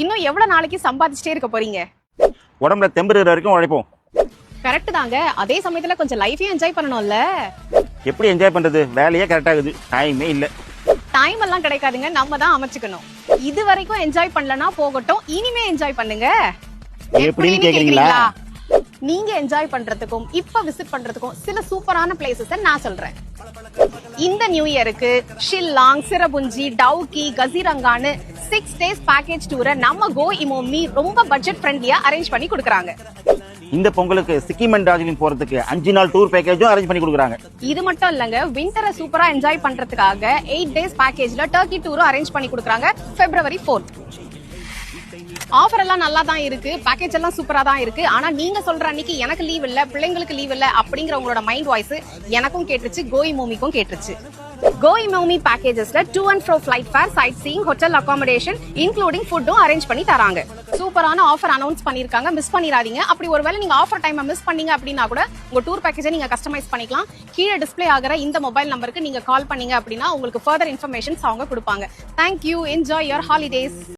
இன்னும் எவ்வளவு நாளைக்கு சம்பாதிச்சுட்டே இருக்க போறீங்க? உடம்புல தெம்பு இருக்கிற வரைக்கும் உழைப்போம். கரெக்ட் தாங்க. அதே சமயத்துல கொஞ்சம் லைஃபையும் என்ஜாய் பண்ணணும்ல. எப்படி என்ஜாய் பண்றது? வேலையே கரெக்ட் ஆகுது, டைமே இல்ல. டைம் எல்லாம் கிடைக்காதுங்க, நம்ம தான் அமைச்சுக்கணும். இது வரைக்கும் என்ஜாய் பண்ணலனா போகட்டும், இனிமே என்ஜாய் பண்ணுங்க. எப்படின்னு கேக்குறீங்களா? நீங்க என்ஜாய் பண்றதுக்கும் இப்ப விசிட் பண்றதுக்கும் சில சூப்பரான பிளேசஸ் நான் சொல்றேன். இந்த நியூ இயருக்கு ஷில்லாங், சிரபுஞ்சி, டவுக்கி, கசிரங்கான்னு 6 days பேக்கேஜ் டூரை நம்ம கோ இமோமி ரொம்ப பட்ஜெட் ஃப்ரெண்ட்லியா அரேஞ்ச் பண்ணி கொடுக்கறாங்க. இந்த பொங்கலுக்கு சிக்கிம் அண்ட் டார்ஜிலிங் போறதுக்கு 5 நாள் டூர் பேக்கேஜும் அரேஞ்ச் பண்ணி கொடுக்கறாங்க. இது மட்டும் இல்லங்க, விண்டரை சூப்பரா என்ஜாய் பண்றதுக்காக 8 days பேக்கேஜ்ல டர்க்கி டூரும் அரேஞ்ச் பண்ணி கொடுக்கறாங்க February 4th. ஆஃபர் எல்லாம் நல்லா தான் இருக்கு, பேக்கேஜ் எல்லாம் சூப்பரா தான் இருக்கு. ஆனா நீங்க சொல்ற அன்னைக்கு எனக்கு லீவ் இல்ல, பிள்ளைங்களுக்கு லீவ் இல்ல அப்படிங்கிற உங்களோட மைண்ட் வாய்ஸ் எனக்கும் கேட்டுச்சு, கோயிமோமிக்கும் கேட்டுச்சு. கோயிமோமி பேக்கேஜஸ்ல to and fro flight fare, sightseeing, hotel accommodation including ஃபுட்டும் அரேஞ்ச் பண்ணி தராங்க. சூப்பரான ஆஃபர் அனௌன்ஸ் பண்ணிருக்காங்க, மிஸ் பண்ணிராதீங்க. அப்படி ஒருவேளை நீங்க ஆஃபர் டைம் மிஸ் பண்ணீங்க அப்படின்னா கூட உங்க டூர் பேக்கேஜை நீங்க கஸ்டமைஸ் பண்ணிக்கலாம். கீழே டிஸ்ப்ளே ஆகிற இந்த மொபைல் நம்பருக்கு நீங்க கால் பண்ணீங்க அப்படின்னா உங்களுக்கு ஃபர்தர் இன்ஃபர்மேஷன்ஸ் அவங்க கொடுப்பாங்க. Thank you, enjoy your holidays.